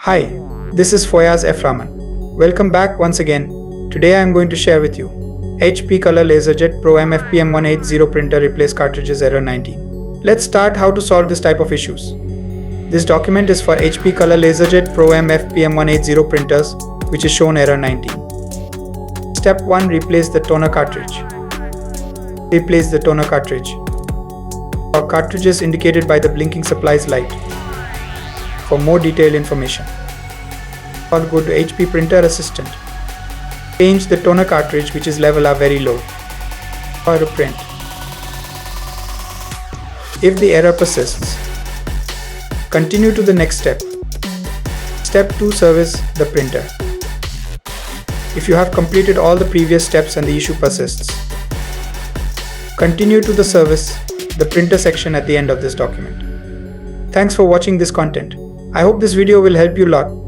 Hi, this is Foyaz F. Rahman. Welcome back once again. Today I am going to share with you HP Color LaserJet Pro MFPM 180 printer replace cartridges error 19. Let's start how to solve this type of issues. This document is for HP Color LaserJet Pro MFPM 180 printers, which is shown error 19. Step 1. Replace the toner cartridge. Replace the toner cartridge. Our cartridge is indicated by the blinking supplies light. For more detailed information, or go to HP Printer Assistant. Change the toner cartridge which is level are very low. Or print. If the error persists, continue to the next step. Step 2. Service the printer. If you have completed all the previous steps and the issue persists, continue to the service the printer section at the end of this document. Thanks for watching this content. I hope this video will help you a lot.